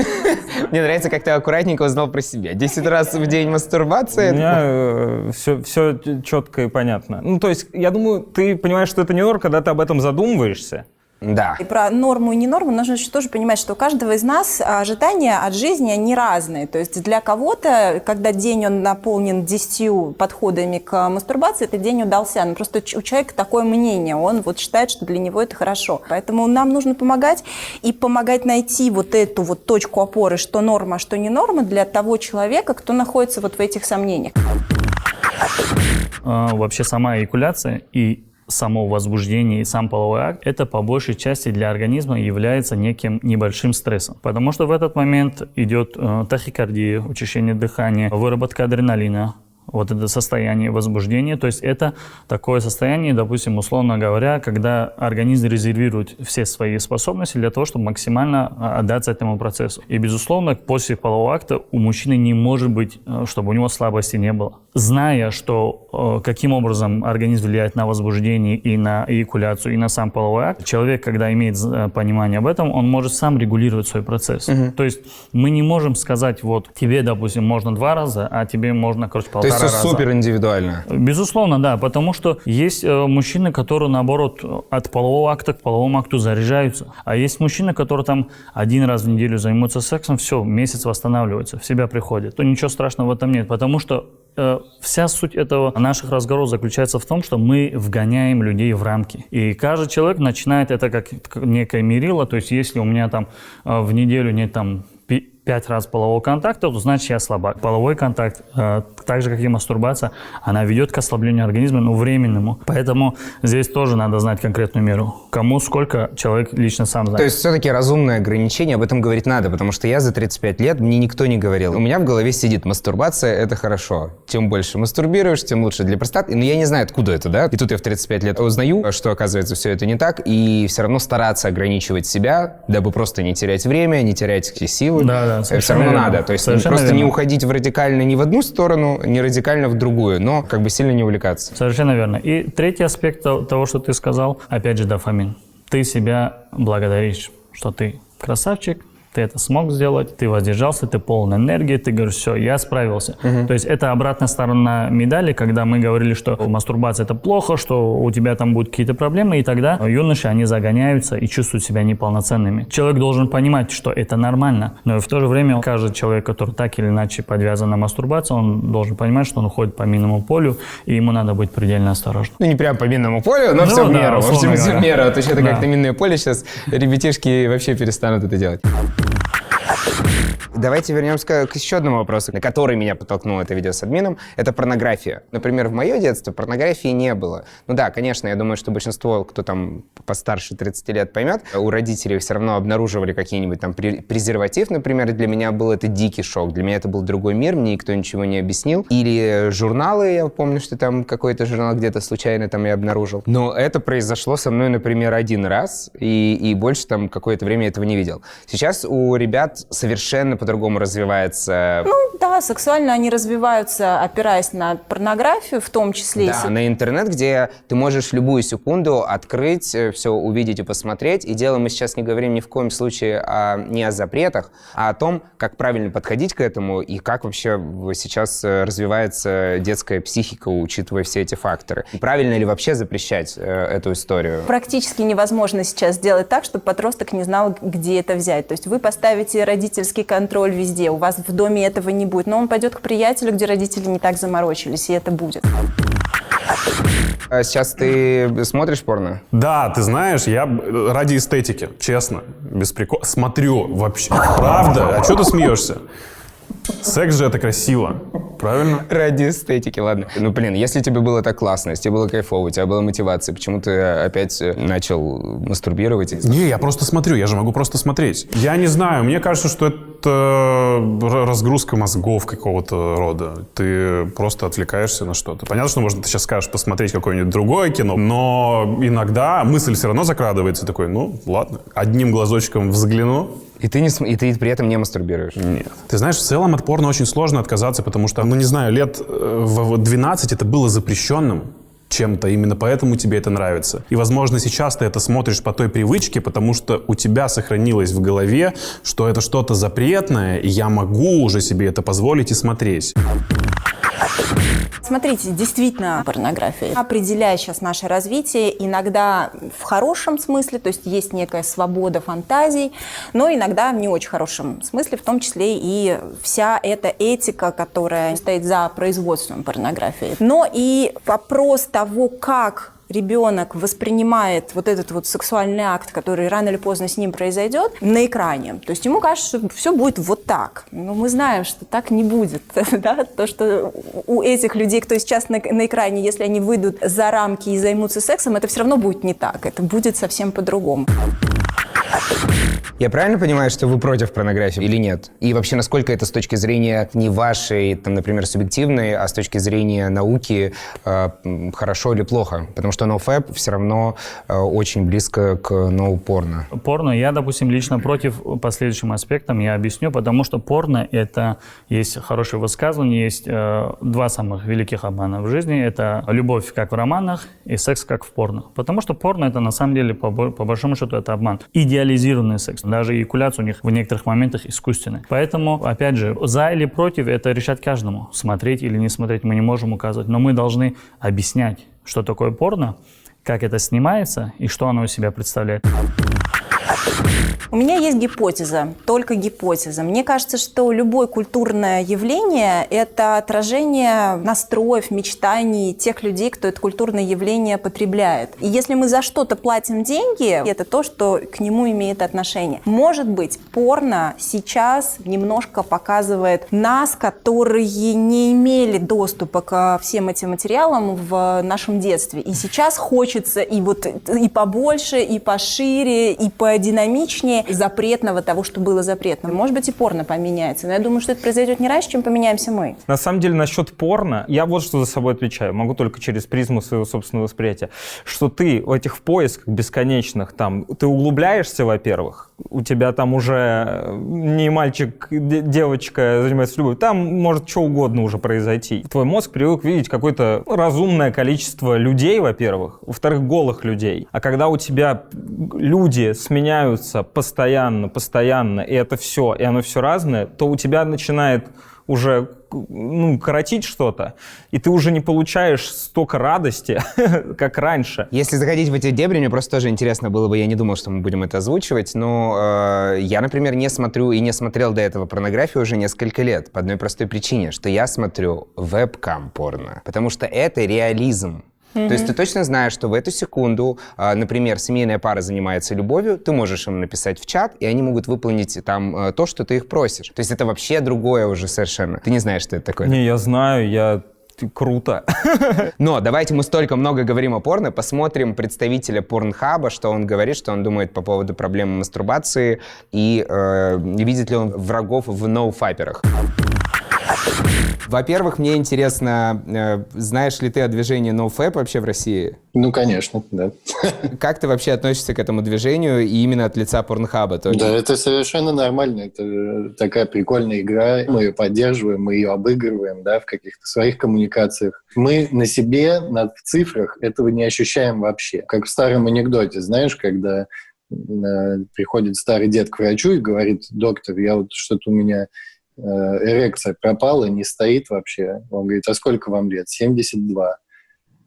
Мне нравится, как ты аккуратненько узнал про себя. 10 раз в день У мастурбация. меня все четко и понятно. Ну, то есть, я думаю, ты понимаешь, что это не норма, когда ты об этом задумываешься. Да. И про норму и не норму нужно еще тоже понимать, что у каждого из нас ожидания от жизни, они разные. То есть для кого-то, когда день он наполнен 10 подходами к мастурбации, этот день удался. Но просто у человека такое мнение, он вот считает, что для него это хорошо. Поэтому нам нужно помогать и помогать найти вот эту вот точку опоры, что норма, а что не норма, для того человека, кто находится вот в этих сомнениях. Вообще сама эякуляция и само возбуждение и сам половой акт, это по большей части для организма является неким небольшим стрессом. Потому что в этот момент идет тахикардия, учащение дыхания, выработка адреналина, вот это состояние возбуждения. То есть это такое состояние, допустим, условно говоря, когда организм резервирует все свои способности для того, чтобы максимально отдаться этому процессу. И, безусловно, после полового акта у мужчины не может быть, чтобы у него слабости не было. Зная, что каким образом организм влияет на возбуждение и на эякуляцию, и на сам половой акт, человек, когда имеет понимание об этом, он может сам регулировать свой процесс. То есть мы не можем сказать, вот тебе, допустим, можно 2 раза, а тебе можно, короче, 1,5 раза. То есть все супер индивидуально. Безусловно, да, потому что есть мужчины, которые, наоборот, от полового акта к половому акту заряжаются. А есть мужчины, которые там 1 раз в неделю займутся сексом, все, месяц восстанавливаются, в себя приходят. То ничего страшного в этом нет, потому что вся суть этого наших разговоров заключается в том, что мы вгоняем людей в рамки. И каждый человек начинает это как некое мерило, то есть если у меня там в неделю нет там 5 раз полового контакта, то значит я слабак. Половой контакт, так же как и мастурбация, она ведет к ослаблению организма, но временному. Поэтому здесь тоже надо знать конкретную меру. Кому сколько человек лично сам знает. То есть все-таки разумное ограничение, об этом говорить надо, потому что я за 35 лет, мне никто не говорил. У меня в голове сидит: мастурбация — это хорошо. Чем больше мастурбируешь, тем лучше для простаты. Но я не знаю, откуда это, да? И тут я в 35 лет узнаю, что, оказывается, все это не так, и все равно стараться ограничивать себя, дабы просто не терять время, не терять силы. Да, все равно верно. надо. То есть Совершенно просто верно. не уходить в радикально ни в одну сторону, ни радикально в другую, но как бы сильно не увлекаться. Совершенно верно. И третий аспект того, что ты сказал, опять же, дофамин. Ты себя благодаришь, что ты красавчик, ты это смог сделать, ты воздержался, ты полон энергии, ты говоришь, все, я справился. То есть это обратная сторона медали, когда мы говорили, что мастурбация это плохо, что у тебя там будут какие-то проблемы, и тогда юноши, они загоняются и чувствуют себя неполноценными. Человек должен понимать, что это нормально, но в то же время каждый человек, который так или иначе подвязан на мастурбацию, он должен понимать, что он уходит по минному полю, и ему надо быть предельно осторожным. Ну, не прям по минному полю, но все в да, меру. В условно общем, все в говоря. меру. А то что это Да. как на минное поле сейчас ребятишки вообще перестанут это делать. Давайте вернемся к еще одному вопросу, на который меня подтолкнуло это видео с админом. Это порнография. Например, в мое детство порнографии не было. Ну да, конечно, я думаю, что большинство, кто там постарше 30 лет, поймет, у родителей все равно обнаруживали какие-нибудь там презерватив, например, и для меня был это дикий шок. Для меня это был другой мир, мне никто ничего не объяснил. Или журналы, я помню, что там какой-то журнал где-то случайно там я обнаружил. Но это произошло со мной, например, 1 раз, и больше там какое-то время этого не видел. Сейчас у ребят совершенно по-другому развивается. Ну да, сексуально они развиваются, опираясь на порнографию, в том числе. Да, на интернет, где ты можешь в любую секунду открыть, все увидеть и посмотреть. И дело мы сейчас не говорим ни в коем случае не о запретах, а о том, как правильно подходить к этому и как вообще сейчас развивается детская психика, учитывая все эти факторы. И правильно ли вообще запрещать эту историю? Практически невозможно сейчас сделать так, чтобы подросток не знал, где это взять. То есть вы поставите родительский контроль везде, у вас в доме этого не будет, но он пойдет к приятелю, где родители не так заморочились, и это будет. А сейчас ты смотришь порно? Да, ты знаешь, я ради эстетики, честно, без прикола, смотрю вообще. Правда? А что ты смеешься? Секс же это красиво, правильно? Ради эстетики, ладно. Ну, блин, если тебе было так классно, если тебе было кайфово, у тебя была мотивация, почему ты опять начал мастурбировать? Не, я просто смотрю, я же могу просто смотреть. Я не знаю, мне кажется, что это разгрузка мозгов какого-то рода. Ты просто отвлекаешься на что-то. Понятно, что, может, ты сейчас скажешь посмотреть какое-нибудь другое кино, но иногда мысль все равно закрадывается. Такой, ну, ладно, одним глазочком взгляну. И ты при этом не мастурбируешь? Нет. Ты знаешь, в целом от порно очень сложно отказаться, потому что, ну, не знаю, лет в 12 это было запрещенным чем-то, именно поэтому тебе это нравится. И, возможно, сейчас ты это смотришь по той привычке, потому что у тебя сохранилось в голове, что это что-то запретное, и я могу уже себе это позволить и смотреть. Смотрите, действительно, порнография определяет сейчас наше развитие, иногда в хорошем смысле, то есть есть некая свобода фантазий, но иногда в не очень хорошем смысле, в том числе и вся эта этика, которая стоит за производством порнографии. Но и вопрос того, как ребенок воспринимает вот этот вот сексуальный акт, который рано или поздно с ним произойдет, на экране. То есть ему кажется, что все будет вот так. Но мы знаем, что так не будет. Да? То, что у этих людей, кто сейчас на экране, если они выйдут за рамки и займутся сексом, это все равно будет не так. Это будет совсем по-другому. Я правильно понимаю, что вы против порнографии или нет? И вообще, насколько это с точки зрения не вашей, там, например, субъективной, а с точки зрения науки хорошо или плохо? Потому что NoFap все равно очень близко к no-порно. Порно, я, допустим, лично против по следующим аспектам, я объясню, потому что порно, это есть хорошее высказывание, есть два самых великих обмана в жизни, это любовь, как в романах, и секс, как в порно. Потому что порно, это на самом деле, по большому счету, это обман. Идеализированный секс. Даже эякуляция у них в некоторых моментах искусственная. Поэтому, опять же, за или против, это решать каждому. Смотреть или не смотреть мы не можем указывать, но мы должны объяснять, что такое порно, как это снимается и что оно из себя представляет. У меня есть гипотеза, только гипотеза. Мне кажется, что любое культурное явление – это отражение настроев, мечтаний тех людей, кто это культурное явление потребляет. И если мы за что-то платим деньги, это то, что к нему имеет отношение. Может быть, порно сейчас немножко показывает нас, которые не имели доступа ко всем этим материалам в нашем детстве. И сейчас хочется и побольше, и пошире, и подинамичнее запретного того, что было запретным. Может быть, и порно поменяется, но я думаю, что это произойдет не раньше, чем поменяемся мы. На самом деле, насчет порно, я вот что за собой отвечаю, могу только через призму своего собственного восприятия, что ты в этих поисках бесконечных, там, ты углубляешься, во-первых, у тебя там уже не мальчик, девочка занимается любовью, там может что угодно уже произойти. Твой мозг привык видеть какое-то разумное количество людей, во-первых, во-вторых, голых людей. А когда у тебя люди сменяются постоянно, и это все, и оно все разное, то у тебя начинает уже коротить что-то, и ты уже не получаешь столько радости, как раньше. Если заходить в эти дебри, мне просто тоже интересно было бы, я не думал, что мы будем это озвучивать, но я, например, не смотрю и не смотрел до этого порнографию уже несколько лет, по одной простой причине, что я смотрю вебкам-порно, потому что это реализм. То есть ты точно знаешь, что в эту секунду, например, семейная пара занимается любовью, ты можешь им написать в чат, и они могут выполнить там то, что ты их просишь. То есть это вообще другое уже совершенно. Ты не знаешь, что это такое? Не, я знаю, круто. Но давайте мы столько много говорим о порно, посмотрим представителя Порнхаба, что он говорит, что он думает по поводу проблемы мастурбации, и видит ли он врагов в ноуфаперах. Во-первых, мне интересно, знаешь ли ты о движении NoFap вообще в России? Ну, конечно, да. Как ты вообще относишься к этому движению и именно от лица Порнхаба? Да, это совершенно нормально. Это такая прикольная игра. Мы ее поддерживаем, мы ее обыгрываем, да, в каких-то своих коммуникациях. Мы на себе, в цифрах этого не ощущаем вообще. Как в старом анекдоте, знаешь, когда приходит старый дед к врачу и говорит: доктор, что-то у меня эрекция пропала, не стоит вообще. Он говорит: а сколько вам лет? 72.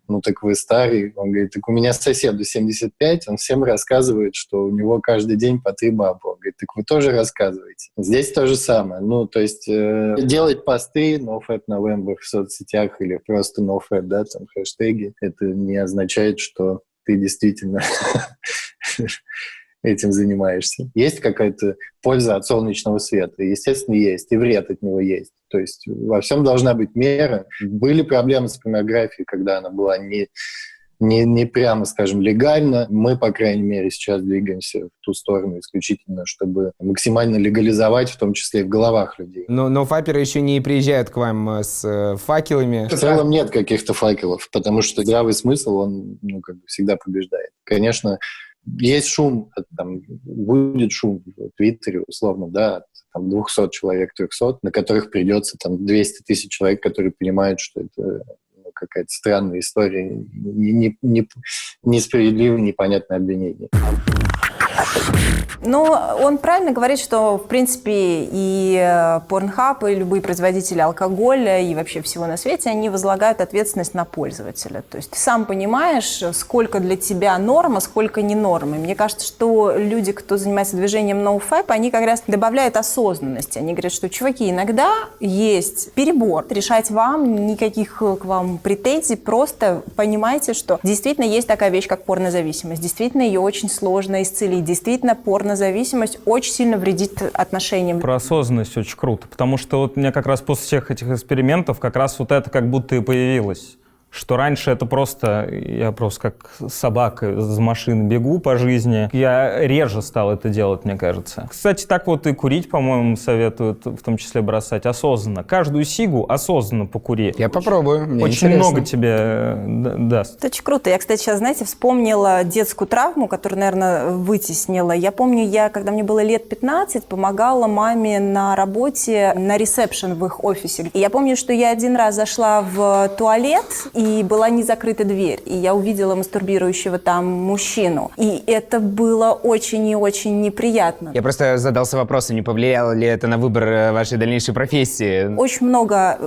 Ну так вы старый. Он говорит: так у меня соседу 75, он всем рассказывает, что у него каждый день по 3 бабы. Он говорит: так вы тоже рассказываете. Здесь то же самое. Ну, то есть делать посты NoFap November в соцсетях или просто NoFap, да, там хэштеги, это не означает, что ты действительно этим занимаешься. Есть какая-то польза от солнечного света? Естественно, есть. И вред от него есть. То есть во всем должна быть мера. Были проблемы с порнографией, когда она была не прямо, скажем, легально. Мы, по крайней мере, сейчас двигаемся в ту сторону исключительно, чтобы максимально легализовать, в том числе и в головах людей. Но фаперы еще не приезжают к вам с факелами. В целом нет каких-то факелов, потому что здравый смысл, он всегда побеждает. Конечно, есть шум, там, будет шум в Твиттере, условно, да, от 200 человек, 300, на которых придется там 200 тысяч человек, которые понимают, что это какая-то странная история, несправедливое, непонятное обвинение. Ну, он правильно говорит, что, в принципе, и Pornhub, и любые производители алкоголя, и вообще всего на свете, они возлагают ответственность на пользователя. То есть ты сам понимаешь, сколько для тебя норма, сколько не норма. И мне кажется, что люди, кто занимается движением NoFap, они как раз добавляют осознанности. Они говорят, что, чуваки, иногда есть перебор. Решать вам, никаких к вам претензий, просто понимайте, что действительно есть такая вещь, как порнозависимость. Действительно, ее очень сложно исцелить. Действительно, порнозависимость очень сильно вредит отношениям. Про осознанность очень круто, потому что вот у меня как раз после всех этих экспериментов как раз вот это как будто и появилось. Что раньше это я просто как собака из машины бегу по жизни. Я реже стал это делать, мне кажется. Кстати, так вот и курить, по-моему, советуют, в том числе бросать осознанно. Каждую сигу осознанно покури. Я попробую, мне очень интересно. много тебе даст. Это очень круто. Я, кстати, сейчас, знаете, вспомнила детскую травму, которую, наверное, вытеснила. Я помню, когда мне было лет 15, помогала маме на работе на ресепшн в их офисе. И я помню, что я один раз зашла в туалет, и была не закрыта дверь. И я увидела мастурбирующего там мужчину. И это было очень и очень неприятно. Я просто задался вопросом, не повлияло ли это на выбор вашей дальнейшей профессии? Очень много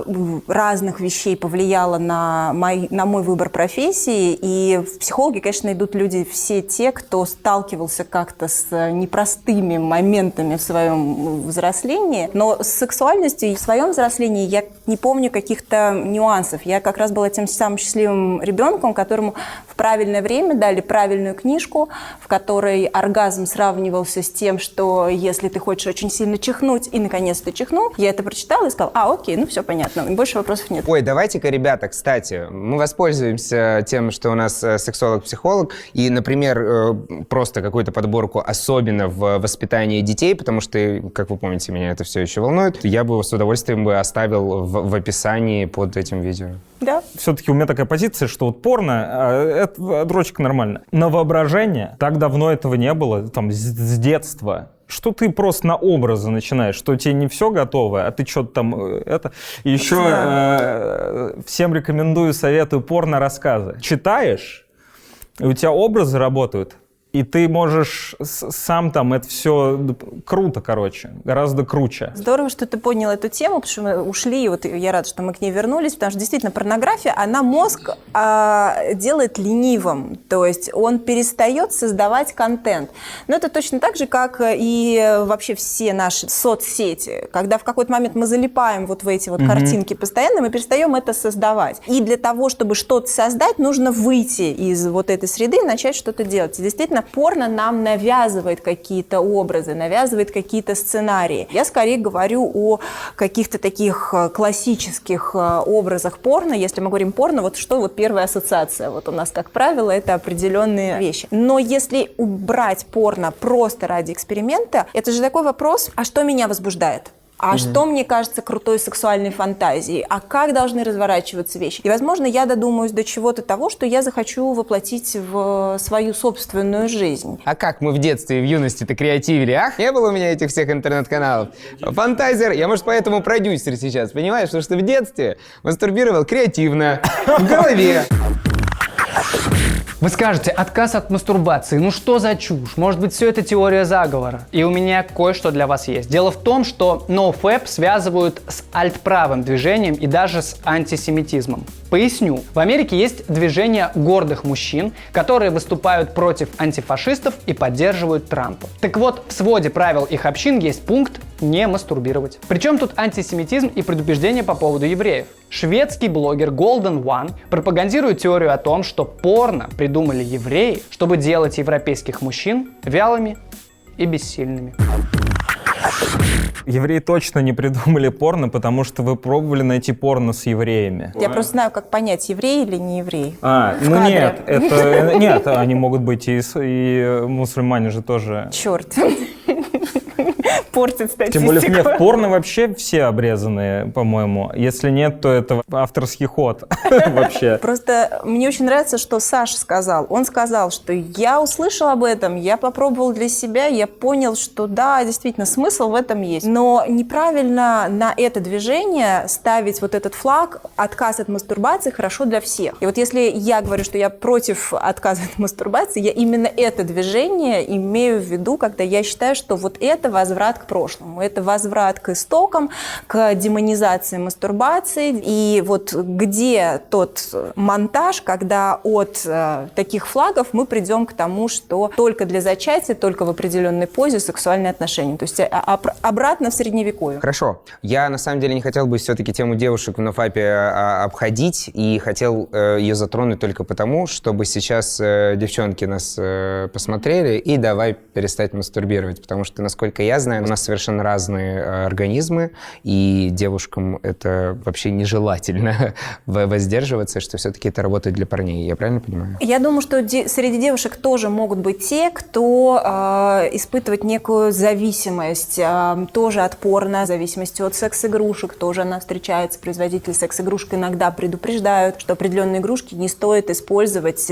разных вещей повлияло на мой выбор профессии. И в психологи, конечно, идут люди все те, кто сталкивался как-то с непростыми моментами в своем взрослении. Но с сексуальностью в своем взрослении я не помню каких-то нюансов. Я как раз была тем самым счастливым ребенком, которому в правильное время дали правильную книжку, в которой оргазм сравнивался с тем, что если ты хочешь очень сильно чихнуть, и наконец-то чихнул, я это прочитала и сказала, окей, ну все понятно, больше вопросов нет. Ой, давайте-ка, ребята, кстати, мы воспользуемся тем, что у нас сексолог-психолог, и, например, просто какую-то подборку, особенно в воспитании детей, потому что, как вы помните, меня это все еще волнует, я бы с удовольствием оставил в описании под этим видео. Да. Все-таки у меня такая позиция, что вот порно, это дрочка нормально. На воображение так давно этого не было, там, с детства. Что ты просто на образы начинаешь, что тебе не все готово, а ты что-то там это. И еще всем рекомендую, советую порно-рассказы. Читаешь, и у тебя образы работают. И ты можешь сам там это все круто, короче, гораздо круче. Здорово, что ты поднял эту тему, потому что мы ушли, и вот я рада, что мы к ней вернулись, потому что действительно порнография, она мозг делает ленивым, то есть он перестает создавать контент. Но это точно так же, как и вообще все наши соцсети. Когда в какой-то момент мы залипаем вот в эти вот картинки постоянно, мы перестаем это создавать. И для того, чтобы что-то создать, нужно выйти из вот этой среды и начать что-то делать. И действительно, порно нам навязывает какие-то образы, навязывает какие-то сценарии. Я скорее говорю о каких-то таких классических образах порно. Если мы говорим порно, вот что вот первая ассоциация? Вот у нас, как правило, это определенные вещи. Но если убрать порно просто ради эксперимента, это же такой вопрос, а что меня возбуждает? А что мне кажется крутой сексуальной фантазией? А как должны разворачиваться вещи? И, возможно, я додумаюсь до чего-то того, что я захочу воплотить в свою собственную жизнь. А как мы в детстве и в юности-то креативили? Ах, не было у меня этих всех интернет-каналов. Фантазер, я, может, поэтому продюсер сейчас, понимаешь? Потому что в детстве мастурбировал креативно, в голове. Вы скажете, отказ от мастурбации, ну что за чушь? Может быть, все это теория заговора? И у меня кое-что для вас есть. Дело в том, что NoFap связывают с альтправым движением и даже с антисемитизмом. Поясню. В Америке есть движение гордых мужчин, которые выступают против антифашистов и поддерживают Трампа. Так вот, в своде правил их общин есть пункт «не мастурбировать». Причем тут антисемитизм и предубеждение по поводу евреев. Шведский блогер Golden One пропагандирует теорию о том, что порно придумали евреи, чтобы делать европейских мужчин вялыми и бессильными. Евреи точно не придумали порно, потому что вы пробовали найти порно с евреями. Я просто знаю, как понять, еврей или не еврей. Ну нет, нет, они могут быть и мусульмане же тоже. Черт. Портит статистику. Тем более в порно вообще все обрезанные, по-моему. Если нет, то это авторский ход вообще. Просто мне очень нравится, что Саша сказал. Он сказал, что я услышал об этом, я попробовал для себя, я понял, что да, действительно, смысл в этом есть. Но неправильно на это движение ставить вот этот флаг «отказ от мастурбации хорошо для всех». И вот если я говорю, что я против отказа от мастурбации, я именно это движение имею в виду, когда я считаю, что вот это возврат к прошлому. Это возврат к истокам, к демонизации мастурбации. И вот где тот монтаж, когда от таких флагов мы придем к тому, что только для зачатия, только в определенной позе сексуальные отношения. То есть обратно в средневековье. Хорошо. Я, на самом деле, не хотел бы все-таки тему девушек в нофапе обходить и хотел ее затронуть только потому, чтобы сейчас девчонки нас посмотрели и давай перестать мастурбировать. Потому что, насколько я знаю, у нас совершенно разные организмы, и девушкам это вообще нежелательно воздерживаться, что все-таки это работает для парней. Я правильно понимаю? Я думаю, что среди девушек тоже могут быть те, кто испытывает некую зависимость, тоже от порно, зависимость от секс-игрушек, тоже она встречается. Производители секс-игрушек иногда предупреждают, что определенные игрушки не стоит использовать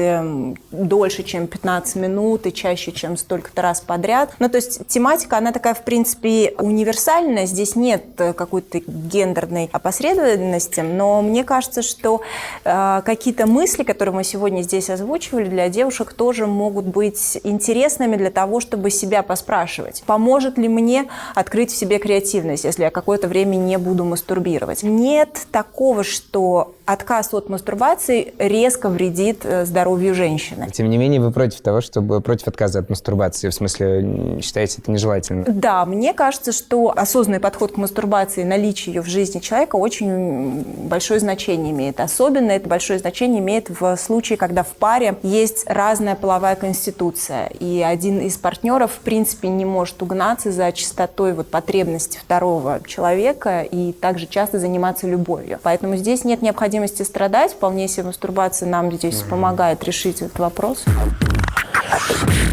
дольше, чем 15 минут и чаще, чем столько-то раз подряд. Ну, то есть тематика, она такая, в принципе, универсальная. Здесь нет какой-то гендерной опосредованности, но мне кажется, что какие-то мысли, которые мы сегодня здесь озвучивали, для девушек тоже могут быть интересными для того, чтобы себя поспрашивать. Поможет ли мне открыть в себе креативность, если я какое-то время не буду мастурбировать? Нет такого, что отказ от мастурбации резко вредит здоровью женщины. Тем не менее, вы против того, чтобы против отказа от мастурбации, в смысле, считаете это нежелательно? Да, мне кажется, что осознанный подход к мастурбации, наличие ее в жизни человека очень большое значение имеет. Особенно это большое значение имеет в случае, когда в паре есть разная половая конституция, и один из партнеров, в принципе, не может угнаться за чистотой потребностей второго человека и также часто заниматься любовью. Поэтому здесь нет необходимости страдать, вполне себе мастурбация нам здесь помогает решить этот вопрос.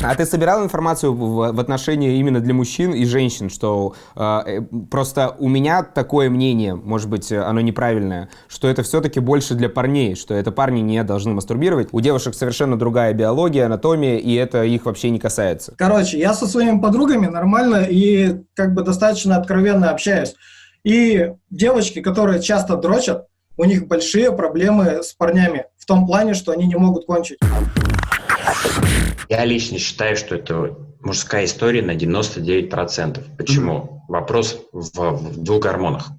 А ты собирал информацию в отношении именно для мужчин и женщин, что просто у меня такое мнение, может быть, оно неправильное, что это все-таки больше для парней, что это парни не должны мастурбировать. У девушек совершенно другая биология, анатомия, и это их вообще не касается. Короче, я со своими подругами нормально и достаточно откровенно общаюсь. И девочки, которые часто дрочат, у них большие проблемы с парнями в том плане, что они не могут кончить. Я лично считаю, что это мужская история на 99%. Почему? Вопрос в двух гормонах.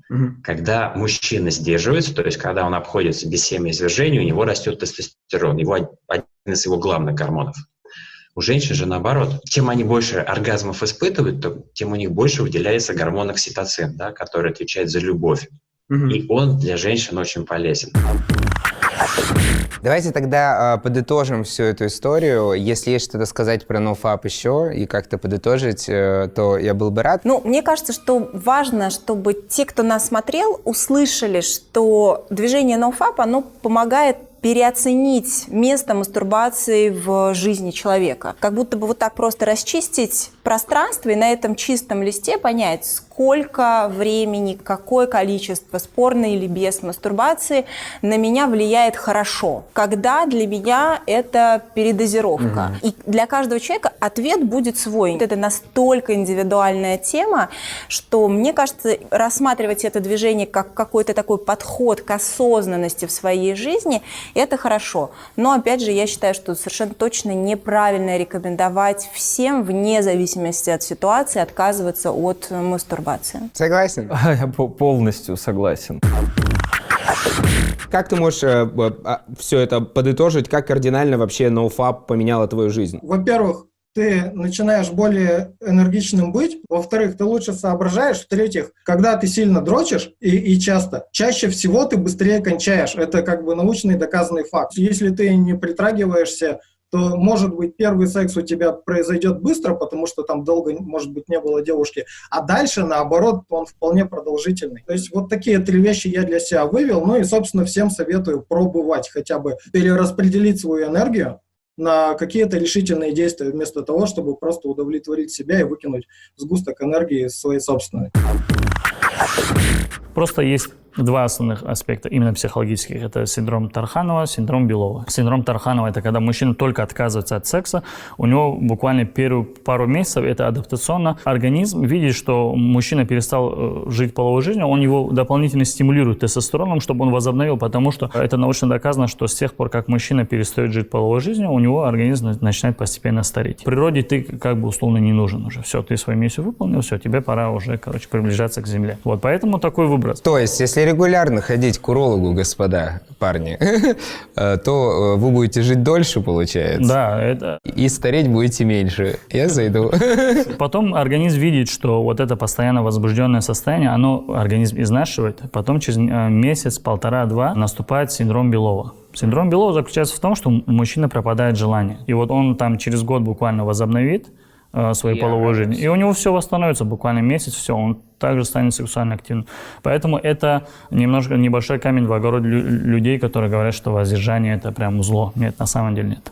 Когда мужчина сдерживается, то есть когда он обходится без семяизвержения, у него растет тестостерон, один из его главных гормонов. У женщин же наоборот. Чем они больше оргазмов испытывают, тем у них больше выделяется гормон окситоцин, который отвечает за любовь. И он для женщин очень полезен. Давайте тогда подытожим всю эту историю. Если есть что-то сказать про NoFap еще и как-то подытожить, то я был бы рад. Мне кажется, что важно, чтобы те, кто нас смотрел, услышали, что движение NoFap, оно помогает переоценить место мастурбации в жизни человека. Как будто бы так просто расчистить пространство и на этом чистом листе понять, сколько времени, какое количество, с порно или без мастурбации, на меня влияет хорошо. Когда для меня это передозировка. И для каждого человека ответ будет свой. Это настолько индивидуальная тема, что, мне кажется, рассматривать это движение как какой-то такой подход к осознанности в своей жизни – это хорошо. Но, опять же, я считаю, что совершенно точно неправильно рекомендовать всем, вне зависимости от ситуации, отказываться от мастурбации. Согласен? Я полностью согласен. Как ты можешь все это подытожить? Как кардинально вообще NoFap поменяла твою жизнь? Во-первых, ты начинаешь более энергичным быть. Во-вторых, ты лучше соображаешь. В-третьих, когда ты сильно дрочишь и часто, чаще всего ты быстрее кончаешь. Это научный доказанный факт. Если ты не притрагиваешься то, может быть, первый секс у тебя произойдет быстро, потому что там долго, может быть, не было девушки, а дальше, наоборот, он вполне продолжительный. То есть вот такие 3 вещи я для себя вывел, ну и, собственно, всем советую пробовать хотя бы перераспределить свою энергию на какие-то решительные действия, вместо того, чтобы просто удовлетворить себя и выкинуть сгусток энергии своей собственной. Просто есть 2 основных аспекта, именно психологических. Это синдром Тарханова, синдром Белова. Синдром Тарханова – это когда мужчина только отказывается от секса, у него буквально первую пару месяцев это адаптационно. Организм видит, что мужчина перестал жить половой жизнью, он его дополнительно стимулирует тестостероном, чтобы он возобновил, потому что это научно доказано, что с тех пор, как мужчина перестает жить половой жизнью, у него организм начинает постепенно стареть. В природе ты как бы условно не нужен уже. Все, ты свою миссию выполнил, все, тебе пора уже, приближаться к земле. Вот поэтому такой выброс. То есть, если регулярно ходить к урологу, господа, парни, то вы будете жить дольше, получается. Да, это... И стареть будете меньше. Я зайду. Потом организм видит, что вот это постоянно возбужденное состояние, организм изнашивает. Потом через месяц, 1,5-2 наступает синдром Белова. Синдром Белова заключается в том, что у мужчины пропадает желание. И вот он там через год буквально возобновит своей половой жизни. И у него все восстановится буквально месяц, все, он также станет сексуально активным. Поэтому это немножко небольшой камень в огород людей, которые говорят, что воздержание это прям зло. Нет, на самом деле нет.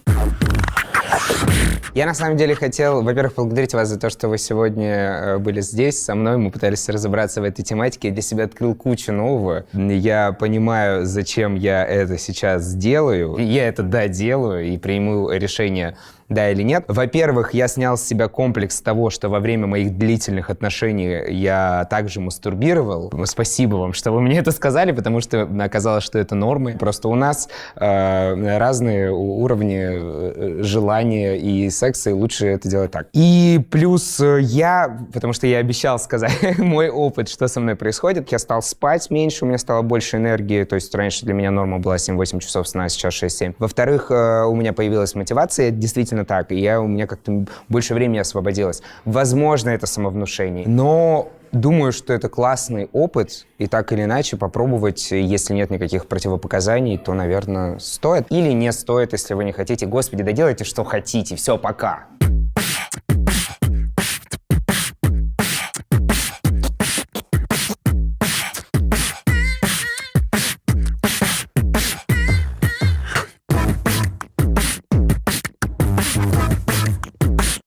Я на самом деле хотел, во-первых, поблагодарить вас за то, что вы сегодня были здесь со мной. Мы пытались разобраться в этой тематике. Я для себя открыл кучу нового. Я понимаю, зачем я это сейчас делаю. Я это, да, делаю и приму решение, да или нет. Во-первых, я снял с себя комплекс того, что во время моих длительных отношений я также мастурбировал. Спасибо вам, что вы мне это сказали, потому что оказалось, что это нормы. Просто у нас разные уровни желания и секса, и лучше это делать так. И плюс потому что я обещал сказать мой опыт, что со мной происходит, я стал спать меньше, у меня стало больше энергии, то есть раньше для меня норма была 7-8 часов сна, сейчас 6-7. Во-вторых, у меня появилась мотивация, действительно так, и у меня как-то больше времени освободилось. Возможно, это самовнушение, но думаю, что это классный опыт, и так или иначе попробовать, если нет никаких противопоказаний, то, наверное, стоит. Или не стоит, если вы не хотите. Господи, да делайте, что хотите. Все, пока.